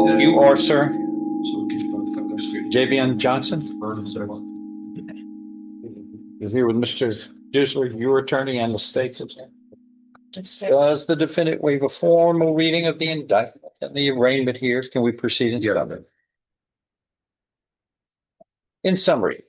You are, sir. JBN Johnson is here with Mr. Dusler, your attorney, and the state's attorney. Does the defendant waive a formal reading of the indictment and the arraignment here? Can we proceed in summary? In summary,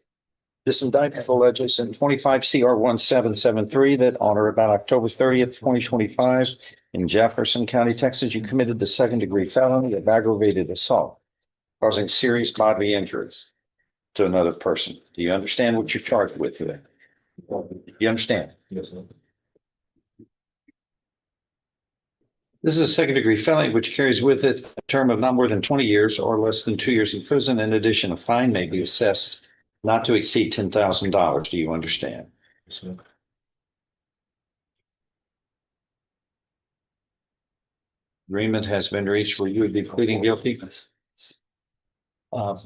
this indictment alleges in 25 CR 1773 that on or about October 30th, 2025, in Jefferson County, Texas, you committed the second-degree felony of aggravated assault, causing serious bodily injuries to another person. Do you understand what you're charged with today? You understand? Yes, sir. This is a second-degree felony which carries with it a term of not more than 20 years or less than 2 years in prison. In addition, a fine may be assessed not to exceed $10,000. Do you understand? Yes, sir. Agreement has been reached where you would be pleading guilty.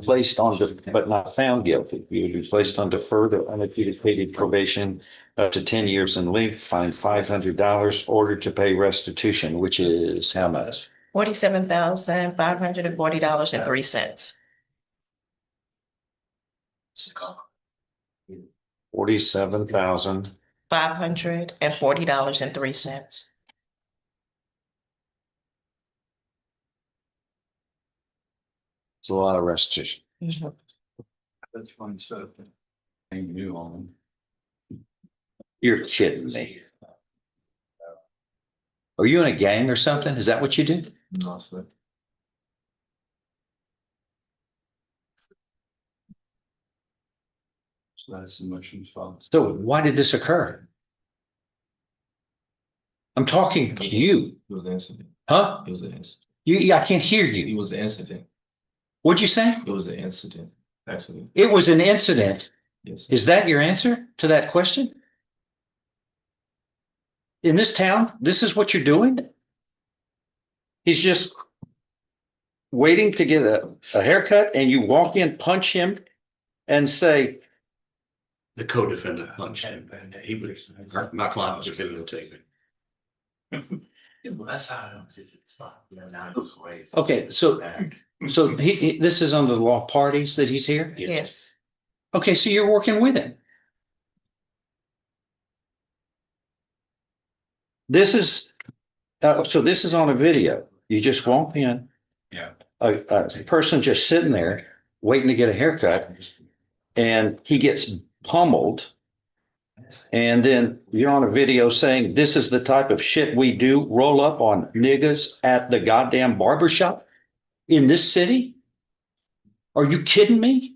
Placed on, but not found guilty. You would be placed on deferred or unadjudicated probation up to 10 years in length, fined $500, ordered to pay restitution, which is how much? $47,540.03. $47,000. $540.03. It's a lot of restitution. That's fine stuff. Anything new on them? You're kidding me. Are you in a gang or something? Is that what you do? No, sir. So that's the motion filed. So why did this occur? I'm talking to you, It was an incident. huh? It was an incident. I can't hear It you. was an incident. What'd you say? It was an incident. Accident. It was an incident. Yes. Is that your answer to that question? In this town, this is what you're doing? He's just waiting to get a haircut and you walk in, punch him and say, The co-defendant punched him. He was, my client was videotaping. That's how it's not, not this way. okay, so this is under the law parties that he's here? Yes. Okay, so you're working with him. This is, so this is on a video. You just walk in. Yeah. A person just sitting there waiting to get a haircut and he gets pummeled. And then you're on a video saying, this is the type of shit we do, roll up on niggas at the goddamn barbershop in this city? Are you kidding me?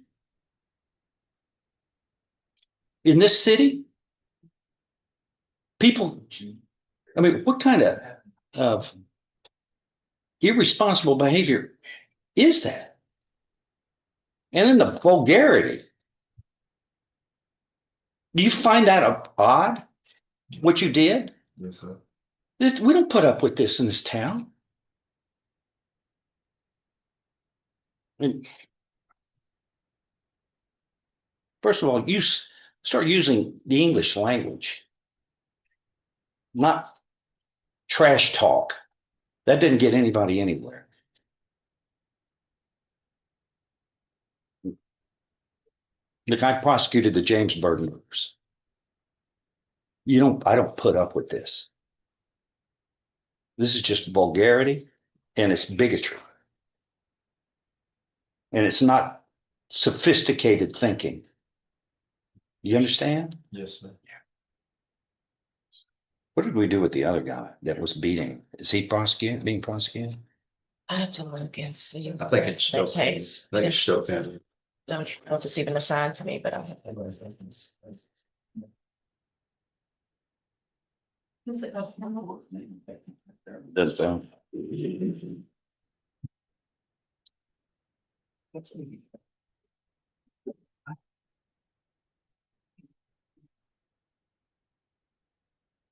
In this city? People, I mean, what kind of irresponsible behavior is that? And then the vulgarity. Do you find that odd, what you did? Yes, sir. We don't put up with this in this town. And first of all, you start using the English language, not trash talk. That didn't get anybody anywhere. Look, I prosecuted the James Byrd murders. I don't put up with this. This is just vulgarity and it's bigotry. And it's not sophisticated thinking. You understand? Yes, sir. What did we do with the other guy that was beating? Is he being prosecuted? I have to look and see. I think it's still, That I case. think it's still pending. Don't know if it's even assigned to me, but I have to look. That's,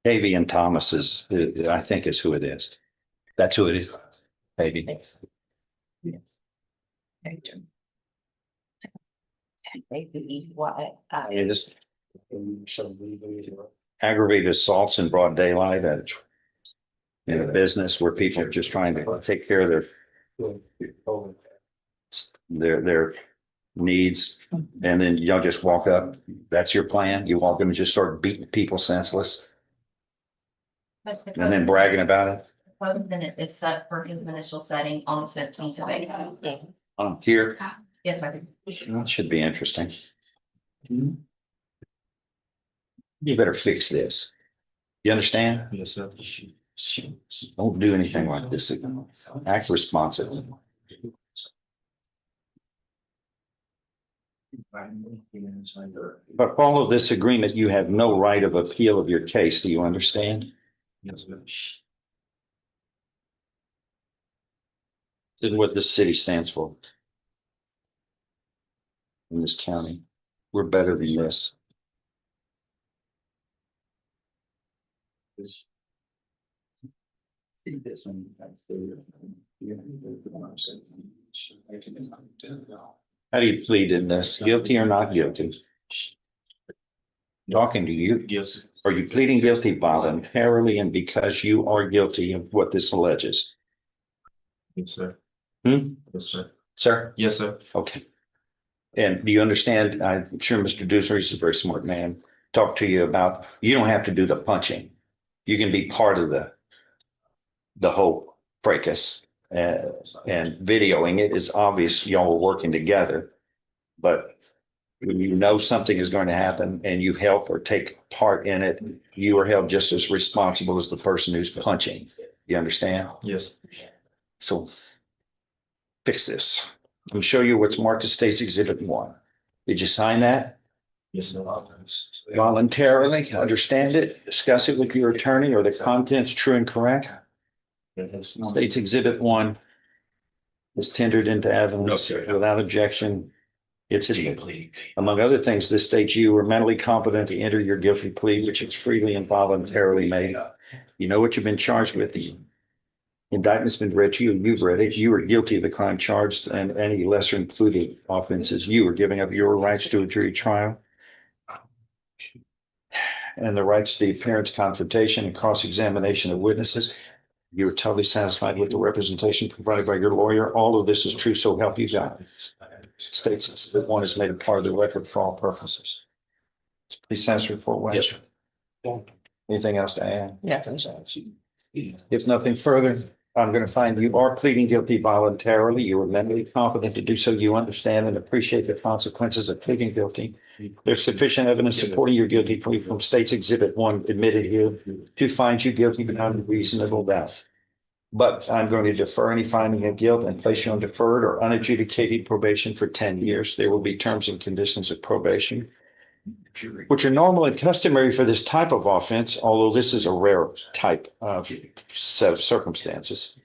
Davy and Thomas I think is who it is. That's who it is. Davy. Thanks. Yes. Thank you. Yeah, just aggravated assaults in broad daylight in a business where people are just trying to take care of their needs, and then y'all just walk up. That's your plan? You walk in and just start beating people senseless and then bragging about it? Code minute is set for his initial setting on the 15th of April. Here, Yes, I do. that should be interesting. You better fix this. You understand? Yes, sir. Don't do anything like this again. Act responsibly. If I follow this agreement, you have no right of appeal of your case. Do you understand? Yes, sir. This is what this city stands for. In this county. We're better than this. See this one. How do you plead in this? Guilty or not guilty? Talking to you. Guilty. Are you pleading guilty voluntarily and because you are guilty of what this alleges? Yes, sir. Hmm? Yes, sir. Sir? Yes, sir. Okay. And do you understand? I'm sure Mr. Dusser is a very smart man. Talk to you about, you don't have to do the punching. You can be part of the whole fracas. And videoing it is obvious y'all are working together. But when you know something is going to happen and you help or take part in it, you are held just as responsible as the person who's punching. You understand? Yes. So fix this. Let me show you what's marked as State's Exhibit 1. Did you sign that? Yes, sir. Voluntarily, understand it, discuss it with your attorney, or the contents true and correct? State's Exhibit 1 is tendered into evidence without objection. It's admitted. Among other things, this states you are mentally competent to enter your guilty plea, which is freely and voluntarily made. You know what you've been charged with. The indictment's been read to you. You've read it. You are guilty of the crime charged and any lesser included offenses. You are giving up your rights to a jury trial and the rights to the appearance, confrontation, and cross-examination of witnesses. You are totally satisfied with the representation provided by your lawyer. All of this is true, so help you God. States Exhibit 1 is made a part of the record for all purposes. Please answer report, Wes. Anything else to add? Yeah. If nothing further, I'm going to find you are pleading guilty voluntarily. You are mentally competent to do so. You understand and appreciate the consequences of pleading guilty. There's sufficient evidence supporting your guilty plea from State's Exhibit 1 admitted here to find you guilty beyond a reasonable doubt. But I'm going to defer any finding of guilt and place you on deferred or unadjudicated probation for 10 years. There will be terms and conditions of probation, which are normal and customary for this type of offense, although this is a rare type of set of circumstances.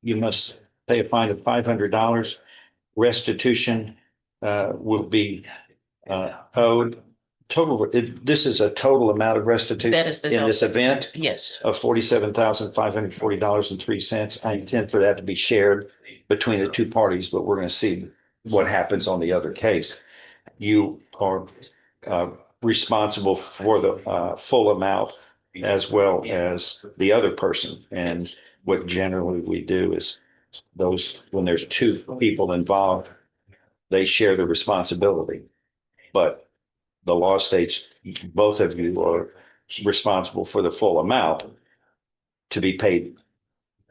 You must pay a fine of $500. Restitution will be owed. This is a total amount of restitution That is the in this event Yes. of $47,540.03. I intend for that to be shared between the two parties, but we're going to see what happens on the other case. You are responsible for the full amount as well as the other person. And what generally we do is when there's two people involved, they share the responsibility. But the law states both of you are responsible for the full amount to be paid.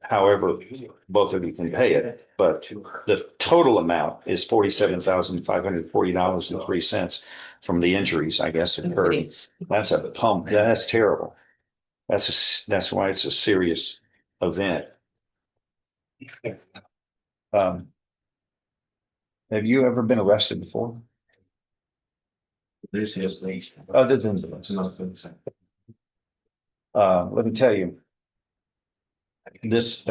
However, both of you can pay it, but the total amount is $47,540.03 from the injuries, I guess, occurred. That's a pump. That's terrible. That's why it's a serious event. Have you ever been arrested before? This is least. Other than this? Let me tell you, this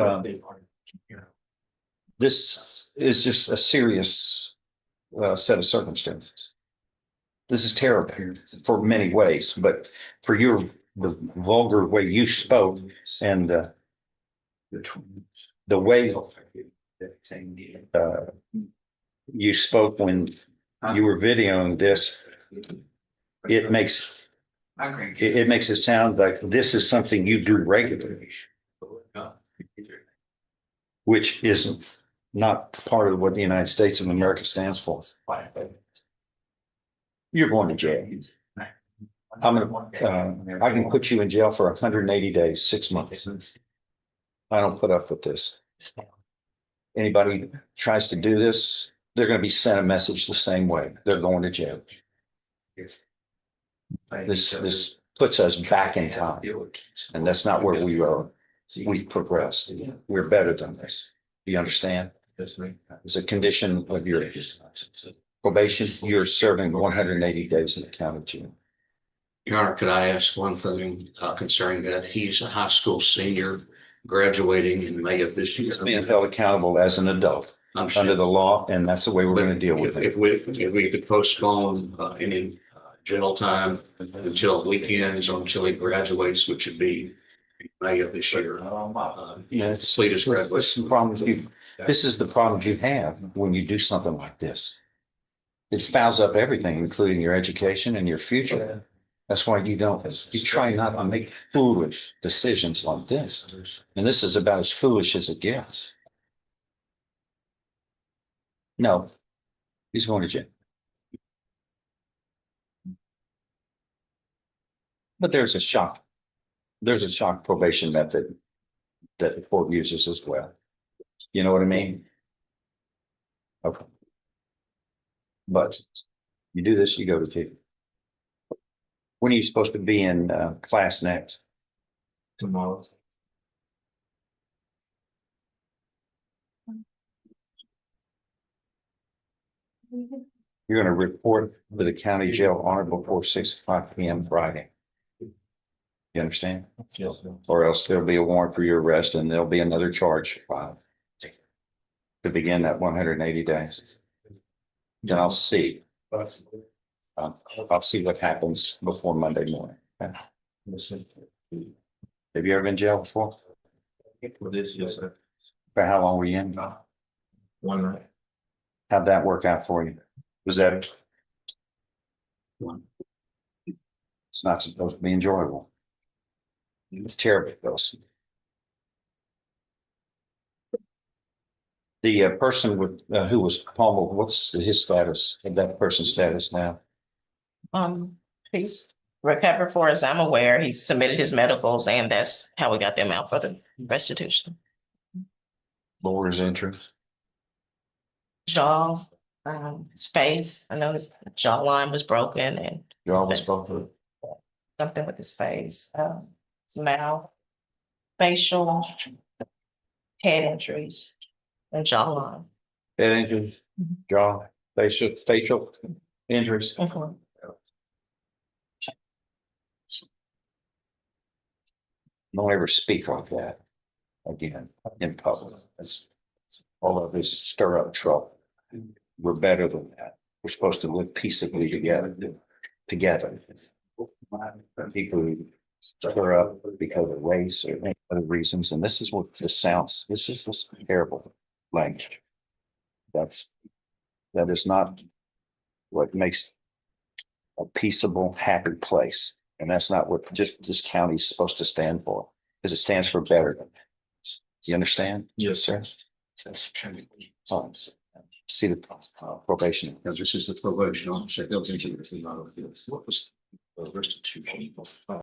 is just a serious set of circumstances. This is terrible for many ways, but for the vulgar way you spoke and the way you spoke when you were videoing this, it makes it sound like this is something you do regularly, which isn't. not part of what the United States of America stands for. You're going to jail. I can put you in jail for 180 days, 6 months. I don't put up with this. Anybody tries to do this, they're going to be sent a message the same way. They're going to jail. This puts us back in time, and that's not where we are. We've progressed. We're better than this. Do you understand? As a condition of your probation, you're serving 180 days in the county jail. Your Honor, could I ask one thing concerning that? He's a high school senior graduating in May of this year. He's being held accountable as an adult under the law, and that's the way we're going to deal with it. If we could postpone any jail time until weekends or until he graduates, which would be May of this year. Yeah, it's Latest graduation. some problems this is the problems you have when you do something like this. It fouls up everything, including your education and your future. That's why you try not to make foolish decisions like this. And this is about as foolish as it gets. No, he's going to jail. But there's a shock probation method that the court uses as well. You know what I mean? Okay. But you do this, you go to jail. When are you supposed to be in class next? Tomorrow. You're going to report to the county jail on or before 6:00 p.m. Friday. You understand? Yes. Or else there'll be a warrant for your arrest and there'll be another charge filed to begin that 180 days. Then I'll see. I'll see what happens before Monday morning. Okay? Have you ever been in jail before? For this, yes, sir. For how long were you in? One night. How'd that work out for you? Was that? It's not supposed to be enjoyable. It's terrible, Bills. The person with who was pummeled, what's his status? That person's status now? He's recovered for as I'm aware. He's submitted his medicals and that's how we got them out for the restitution. Lawyer's interest. Jaw, his face, I know his jawline was broken and You always both. something with his face, his mouth, facial, head injuries, and jawline. Head injuries, jaw, facial injuries. Mhm. Don't ever speak like that again in public. All of this is stir up trouble. We're better than that. We're supposed to live peaceably together. People who stir up because of race or any other reasons, and this is what this sounds. This is just terrible language. That is not what makes a peaceable, happy place. And that's not what just this county is supposed to stand for, because it stands for better. You understand? Yes, sir. See the probation. This is the probation officer. They'll take it. What was the restitution?